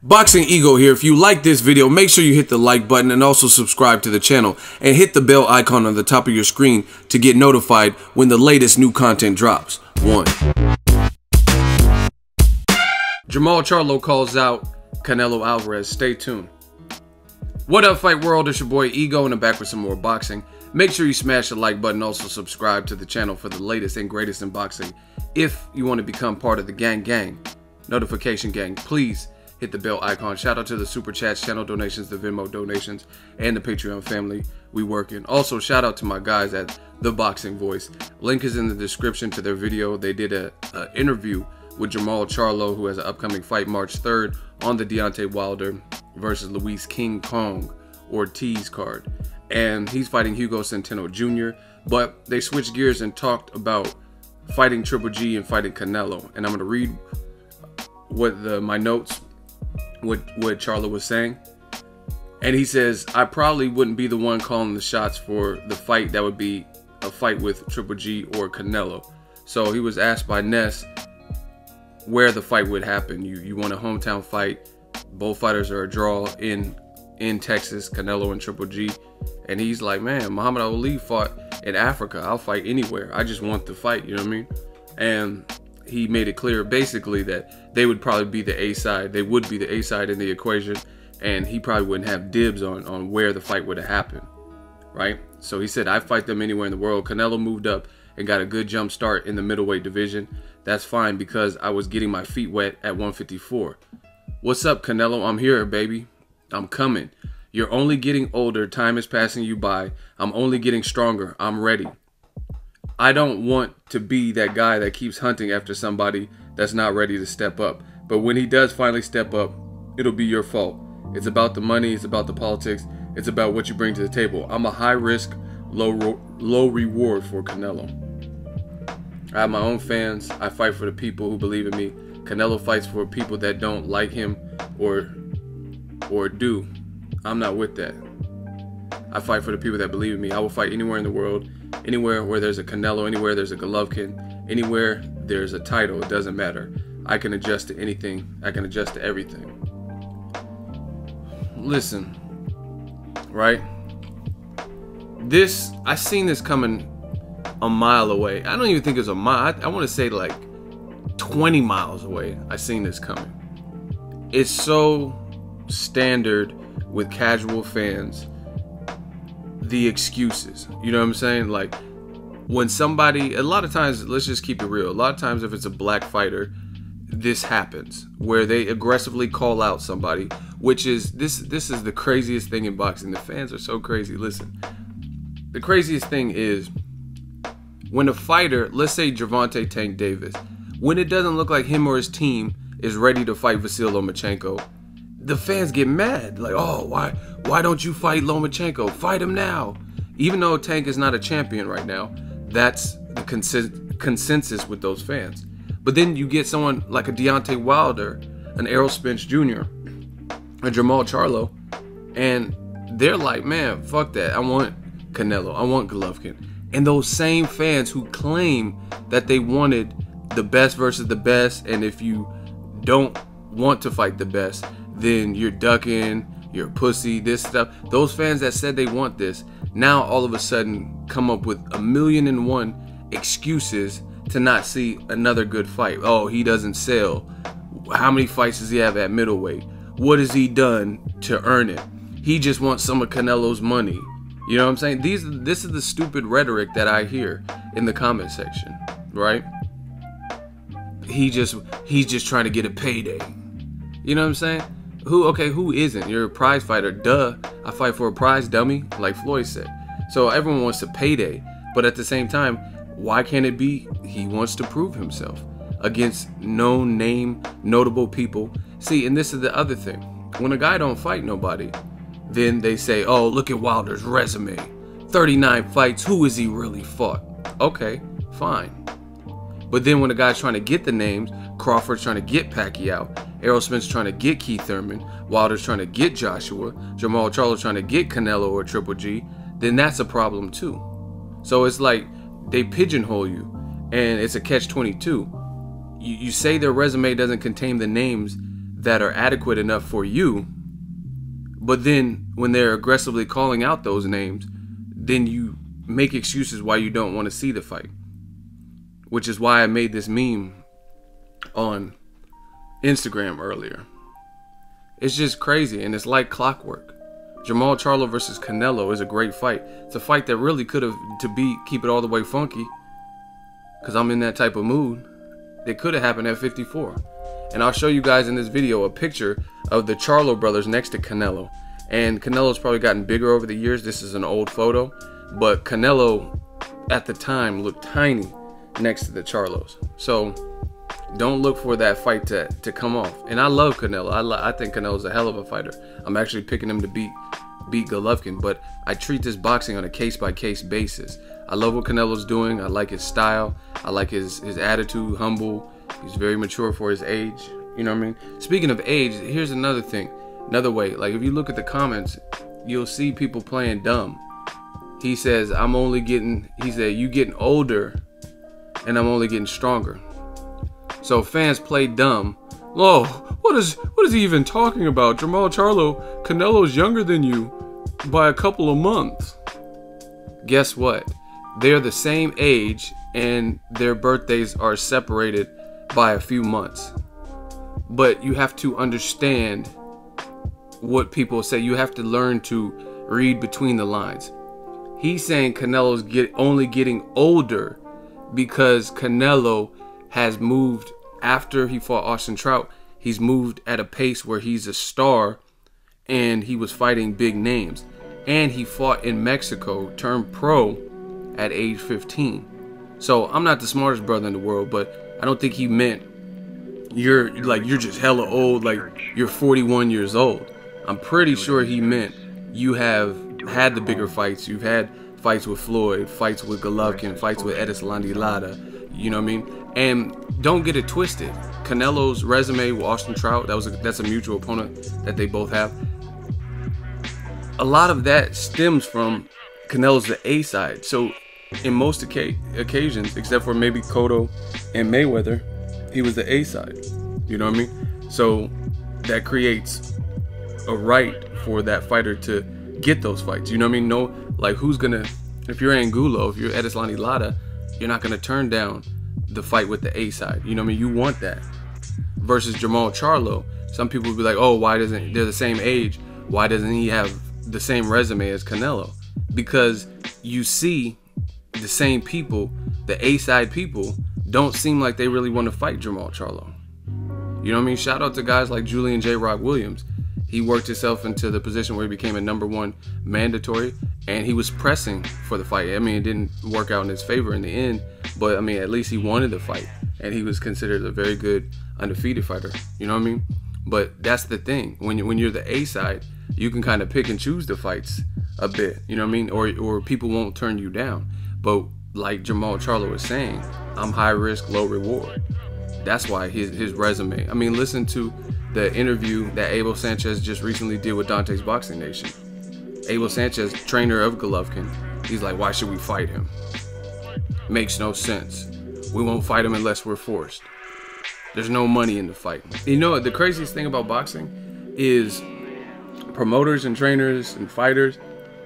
Boxing Ego here. If you like this video, make sure you hit the like button and also subscribe to the channel and hit the bell icon on the top of your screen to get notified when the latest new content drops. 1. Jermall Charlo calls out Canelo Alvarez. Stay tuned. What up, Fight World? It's your boy Ego, and I'm back with some more boxing. Make sure you smash the like button. Also subscribe to the channel for the latest and greatest in boxing. If you want to become part of the gang, notification gang, please hit the bell icon. Shout out to the super chats, channel donations, the Venmo donations, and the Patreon family we working. Also, shout out to my guys at The Boxing Voice. Link is in the description to their video. They did a interview with Jermall Charlo, who has an upcoming fight March 3rd on the Deontay Wilder versus Luis King Kong Ortiz card. And he's fighting Hugo Centeno Jr. But they switched gears and talked about fighting Triple G and fighting Canelo. And I'm going to read what my notes, what Charlo was saying. And he says, I probably wouldn't be the one calling the shots for the fight. That would be a fight with Triple G or Canelo. So he was asked by Ness where the fight would happen. You want a hometown fight. Both fighters are a draw in Texas, Canelo and Triple G. And he's like, man, Muhammad Ali fought in Africa. I'll fight anywhere. I just want the fight, you know what I mean? And he made it clear basically that they would probably be the A side. They would be the A side in the equation, and he probably wouldn't have dibs on where the fight would have happened, right? So he said, I fight them anywhere in the world. Canelo moved up and got a good jump start in the middleweight division. That's fine because I was getting my feet wet at 154. What's up, Canelo? I'm here, baby. I'm coming. You're only getting older. Time is passing you by. I'm only getting stronger. I'm ready. I don't want to be that guy that keeps hunting after somebody that's not ready to step up. But when he does finally step up, it'll be your fault. It's about the money. It's about the politics. It's about what you bring to the table. I'm a high risk, low reward for Canelo. I have my own fans. I fight for the people who believe in me. Canelo fights for people that don't like him or do. I'm not with that. I fight for the people that believe in me. I will fight anywhere in the world, anywhere where there's a Canelo, anywhere there's a Golovkin, anywhere there's a title. It doesn't matter. I can adjust to anything. I can adjust to everything. Listen, right? I seen this coming a mile away. I don't even think it's a mile. I want to say like 20 miles away. I seen this coming. It's so standard with casual fans, the excuses, you know what I'm saying? Like when somebody, a lot of times, let's just keep it real, a lot of times if it's a black fighter, this happens where they aggressively call out somebody, which is this is the craziest thing in boxing. The fans are so crazy. Listen, the craziest thing is when a fighter, let's say Gervonta Tank Davis, when it doesn't look like him or his team is ready to fight Vasyl Lomachenko, the fans get mad. Like, oh, why don't you fight Lomachenko? Fight him now. Even though Tank is not a champion right now, that's the consensus with those fans. But then you get someone like a Deontay Wilder, an Errol Spence Jr., a Jermall Charlo, and they're like, man, fuck that. I want Canelo. I want Golovkin. And those same fans who claim that they wanted the best versus the best, and if you don't want to fight the best, then you're ducking, you're a pussy, this stuff. Those fans that said they want this, now all of a sudden come up with 1,000,001 excuses to not see another good fight. Oh, he doesn't sell. How many fights does he have at middleweight? What has he done to earn it? He just wants some of Canelo's money. You know what I'm saying? This is the stupid rhetoric that I hear in the comment section, right? He's just trying to get a payday. You know what I'm saying? Who isn't? You're a prize fighter. Duh. I fight for a prize, dummy, like Floyd said. So everyone wants a payday. But at the same time, why can't it be he wants to prove himself against known name, notable people? See, and this is the other thing. When a guy don't fight nobody, then they say, oh, look at Wilder's resume. 39 fights. Who has he really fought? Okay, fine. But then when a guy's trying to get the names, Crawford's trying to get Pacquiao, Errol Spence trying to get Keith Thurman, Wilder's trying to get Joshua, Jermall Charlo trying to get Canelo or Triple G, then that's a problem too. So it's like they pigeonhole you, and it's a catch-22. You say their resume doesn't contain the names that are adequate enough for you. But then when they're aggressively calling out those names, then you make excuses why you don't want to see the fight. Which is why I made this meme on Instagram earlier. It's just crazy, and it's like clockwork. Jermall Charlo versus Canelo is a great fight. It's a fight that really could have, keep it all the way funky, because I'm in that type of mood, it could have happened at 54. And I'll show you guys in this video a picture of the Charlo brothers next to Canelo. And Canelo's probably gotten bigger over the years. This is an old photo, but Canelo at the time looked tiny next to the Charlos. So don't look for that fight to come off. And I love Canelo. I think Canelo's a hell of a fighter. I'm actually picking him to beat Golovkin, but I treat this boxing on a case-by-case basis. I love what Canelo's doing. I like his style. I like his attitude, humble. He's very mature for his age. You know what I mean? Speaking of age, here's another thing. Another way. Like, if you look at the comments, you'll see people playing dumb. He says, you getting older and I'm only getting stronger. So fans play dumb. Oh, what is he even talking about? Jermall Charlo, Canelo's younger than you by a couple of months. Guess what? They're the same age and their birthdays are separated by a few months. But you have to understand what people say. You have to learn to read between the lines. He's saying Canelo's only getting older because Canelo has moved after he fought Austin Trout. He's moved at a pace where he's a star and he was fighting big names. And he fought in Mexico, turned pro at age 15. So I'm not the smartest brother in the world, but I don't think he meant you're just hella old, like you're 41 years old. I'm pretty sure he meant you have had the bigger fights. You've had fights with Floyd, fights with Golovkin, fights with Erislandy Lara. You know what I mean? And don't get it twisted. Canelo's resume with Austin Trout, that's a mutual opponent that they both have. A lot of that stems from Canelo's the A side. So in most occasions, except for maybe Cotto and Mayweather, he was the A side. You know what I mean? So that creates a right for that fighter to get those fights. You know what I mean? No, like, who's gonna, if you're Angulo, if you're Erislandy Lara, you're not gonna turn down the fight with the A side. You know what I mean? You want that. Versus Jermall Charlo, some people would be like, oh, why doesn't, they're the same age, why doesn't he have the same resume as Canelo? Because you see the same people, the A side people, don't seem like they really want to fight Jermall Charlo. You know what I mean? Shout out to guys like Julian J. Rock Williams. He worked himself into the position where he became a #1 mandatory, and he was pressing for the fight. I mean, it didn't work out in his favor in the end, but I mean, at least he wanted the fight, and he was considered a very good undefeated fighter. You know what I mean? But that's the thing. When you're the A side, you can kind of pick and choose the fights a bit. You know what I mean? Or people won't turn you down. But like Jermall Charlo was saying, I'm high risk, low reward. That's why his resume. I mean, listen to the interview that Abel Sanchez just recently did with Dante's Boxing Nation. Abel Sanchez, trainer of Golovkin, he's like, why should we fight him? Makes no sense. We won't fight him unless we're forced. There's no money in the fight. You know, the craziest thing about boxing is promoters and trainers and fighters,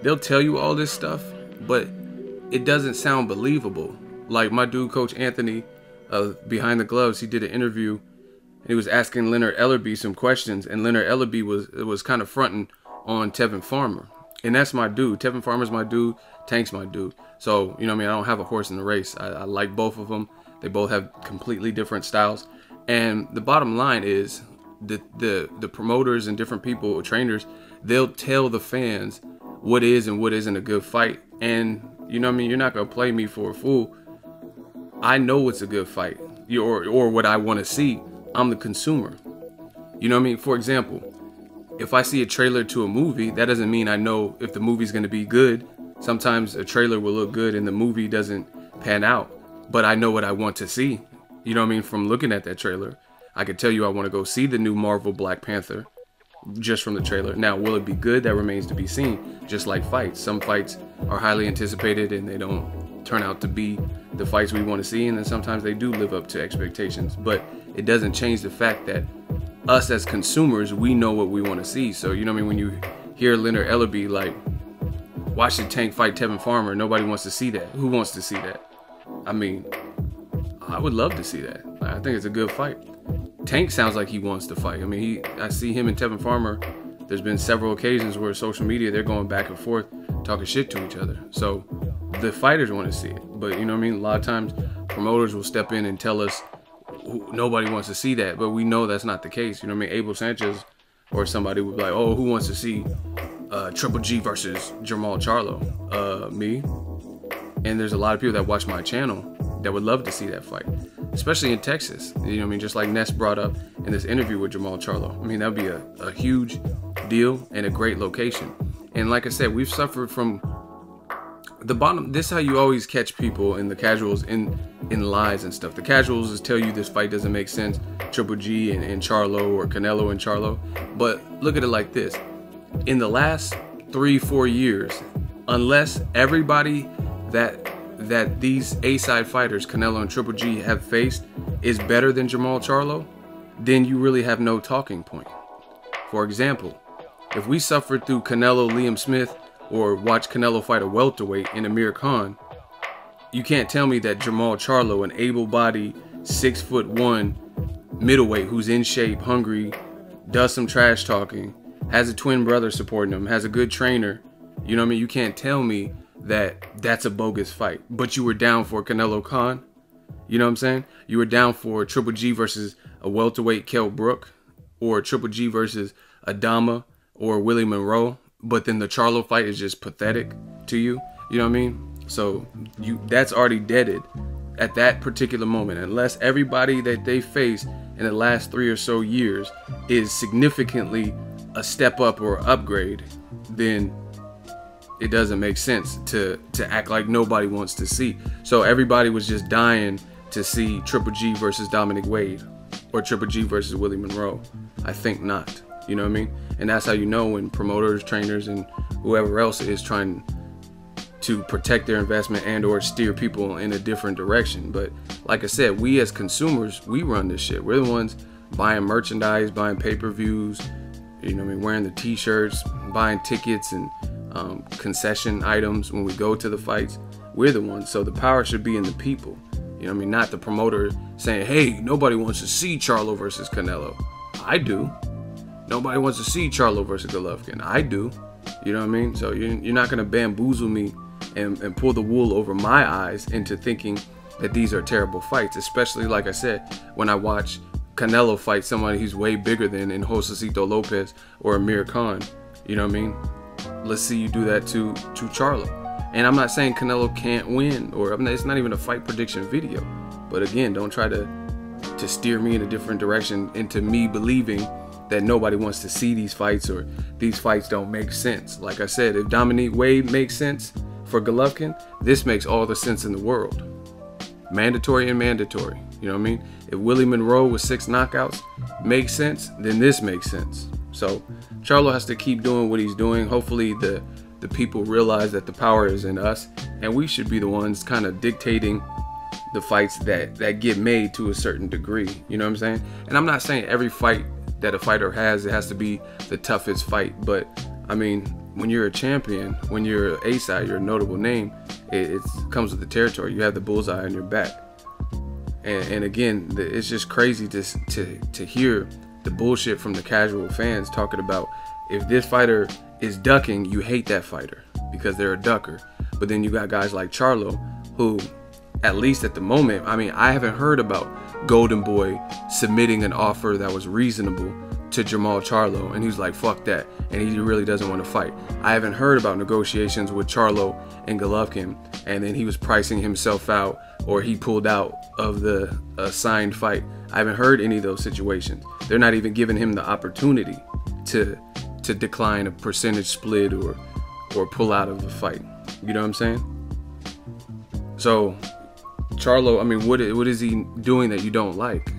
they'll tell you all this stuff, but it doesn't sound believable. Like my dude, Coach Anthony, Behind the Gloves, he did an interview. He was asking Leonard Ellerbe some questions, and Leonard Ellerbe was kind of fronting on Tevin Farmer. And that's my dude. Tevin Farmer's my dude. Tank's my dude. So, you know what I mean? I don't have a horse in the race. I like both of them. They both have completely different styles. And the bottom line is the promoters and different people, trainers, they'll tell the fans what is and what isn't a good fight. And, you know what I mean? You're not going to play me for a fool. I know what's a good fight, or what I want to see. I'm the consumer. You know what I mean? For example, if I see a trailer to a movie, that doesn't mean I know if the movie's going to be good. Sometimes a trailer will look good and the movie doesn't pan out, but I know what I want to see. You know what I mean? From looking at that trailer, I could tell you I want to go see the new Marvel Black Panther just from the trailer. Now, will it be good? That remains to be seen. Just like fights. Some fights are highly anticipated and they don't turn out to be the fights we want to see, and then sometimes they do live up to expectations. But it doesn't change the fact that us as consumers, we know what we want to see. So, you know what I mean? When you hear Leonard Ellerbe like, watch the Tank fight Tevin Farmer, nobody wants to see that. Who wants to see that? I mean, I would love to see that. I think it's a good fight. Tank sounds like he wants to fight. I mean, I see him and Tevin Farmer. There's been several occasions where social media, they're going back and forth, talking shit to each other. So the fighters want to see it. But you know what I mean? A lot of times promoters will step in and tell us nobody wants to see that. But we know that's not the case. You know what I mean? Abel Sanchez or somebody would be like, oh, who wants to see Triple G versus Jermall Charlo? Me. And there's a lot of people that watch my channel that would love to see that fight, especially in Texas. You know what I mean? Just like Ness brought up in this interview with Jermall Charlo. I mean, that would be a huge deal and a great location. And like I said, we've suffered from the bottom. This is how you always catch people in the casuals in lies and stuff. The casuals is tell you this fight doesn't make sense, Triple G and Charlo, or Canelo and Charlo. But look at it like this. In the last 3-4 years, unless everybody that these A-side fighters, Canelo and Triple G, have faced is better than Jermall Charlo, then you really have no talking point. For example, if we suffered through Canelo, Liam Smith, or watch Canelo fight a welterweight in Amir Khan, you can't tell me that Jermall Charlo, an able-bodied 6'1" middleweight who's in shape, hungry, does some trash talking, has a twin brother supporting him, has a good trainer, you know what I mean? You can't tell me that that's a bogus fight. But you were down for Canelo Khan. You know what I'm saying? You were down for Triple G versus a welterweight Kell Brook, or Triple G versus Adama or Willie Monroe. But then the Charlo fight is just pathetic to you. You know what I mean? So that's already deaded at that particular moment. Unless everybody that they face in the last 3 or so years is significantly a step up or upgrade, then it doesn't make sense to act like nobody wants to see. So everybody was just dying to see Triple G versus Dominic Wade, or Triple G versus Willie Monroe. I think not. You know what I mean? And that's how you know when promoters, trainers, and whoever else is trying to protect their investment and or steer people in a different direction. But like I said, we as consumers, we run this shit. We're the ones buying merchandise, buying pay-per-views, you know what I mean, wearing the t-shirts, buying tickets and concession items when we go to the fights. We're the ones. So the power should be in the people. You know what I mean? Not the promoter saying, hey, nobody wants to see Charlo versus Canelo. I do. Nobody wants to see Charlo versus Golovkin. I do. You know what I mean? So you're not going to bamboozle me and pull the wool over my eyes into thinking that these are terrible fights. Especially, like I said, when I watch Canelo fight somebody he's way bigger than in Josecito Lopez or Amir Khan. You know what I mean? Let's see you do that to Charlo. And I'm not saying Canelo can't win, or it's not even a fight prediction video. But again, don't try to steer me in a different direction into me believing that nobody wants to see these fights, or these fights don't make sense. Like I said, if Dominic Wade makes sense for Golovkin, this makes all the sense in the world. Mandatory and mandatory. You know what I mean? If Willie Monroe with 6 knockouts makes sense, then this makes sense. So Charlo has to keep doing what he's doing. Hopefully the people realize that the power is in us, and we should be the ones kind of dictating the fights that get made to a certain degree. You know what I'm saying? And I'm not saying every fight that a fighter has, it has to be the toughest fight. But I mean, when you're a champion, when you're A-side, you're a notable name, it comes with the territory. You have the bullseye on your back. And again, it's just crazy to hear the bullshit from the casual fans talking about, if this fighter is ducking, you hate that fighter because they're a ducker. But then you got guys like Charlo, who, at least at the moment, I mean, I haven't heard about Golden Boy submitting an offer that was reasonable to Jermall Charlo, and he's like, fuck that, and he really doesn't want to fight. I haven't heard about negotiations with Charlo and Golovkin, and then he was pricing himself out, or he pulled out of the signed fight. I haven't heard any of those situations. They're not even giving him the opportunity to decline a percentage split or pull out of the fight. You know what I'm saying? So Charlo, I mean, what is he doing that you don't like?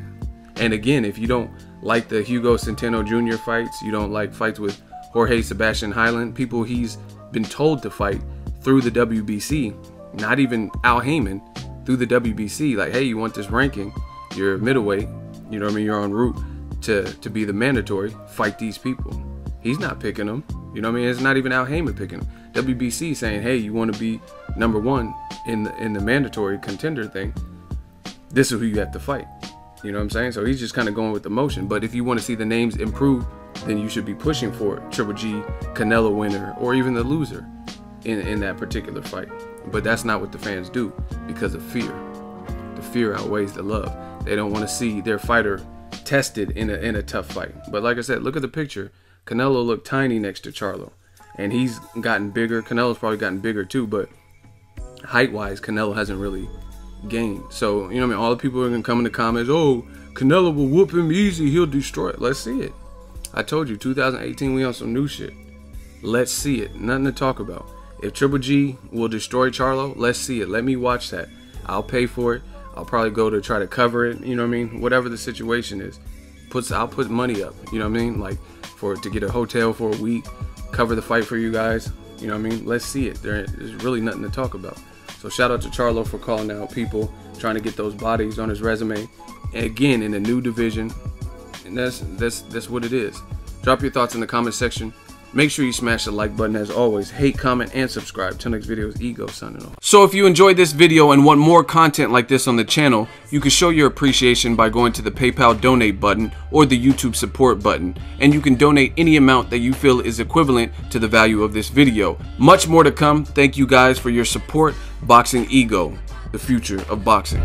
And again, if you don't like the Hugo Centeno Jr. fights, you don't like fights with Jorge Sebastian Hyland, people he's been told to fight through the WBC, not even Al Heyman, through the WBC, like, hey, you want this ranking, you're a middleweight, you know what I mean, you're en route to be the mandatory, fight these people. He's not picking them. You know what I mean? It's not even Al Heyman picking them. WBC saying, hey, you want to be #1 in the mandatory contender thing, this is who you have to fight. You know what I'm saying? So he's just kind of going with the motion. But if you want to see the names improve, then you should be pushing for Triple G, Canelo winner, or even the loser in that particular fight. But that's not what the fans do because of fear. The fear outweighs the love. They don't want to see their fighter tested in a tough fight. But like I said, look at the picture. Canelo looked tiny next to Charlo, and he's gotten bigger. Canelo's probably gotten bigger too, but height-wise, Canelo hasn't really gained. So, you know what I mean? All the people are going to come in the comments, oh, Canelo will whoop him easy. He'll destroy it. Let's see it. I told you, 2018, we on some new shit. Let's see it. Nothing to talk about. If Triple G will destroy Charlo, let's see it. Let me watch that. I'll pay for it. I'll probably go to try to cover it. You know what I mean? Whatever the situation is, I'll put money up. You know what I mean? Like to get a hotel for a week, cover the fight for you guys. You know what I mean? Let's see it. There's really nothing to talk about. So shout out to Charlo for calling out people trying to get those bodies on his resume. And again, in a new division. And that's what it is. Drop your thoughts in the comment section. Make sure you smash the like button as always. Hate, comment, and subscribe. Till next video is Ego signing off. So if you enjoyed this video and want more content like this on the channel, you can show your appreciation by going to the PayPal donate button or the YouTube support button. And you can donate any amount that you feel is equivalent to the value of this video. Much more to come. Thank you guys for your support. Boxing Ego, the future of boxing.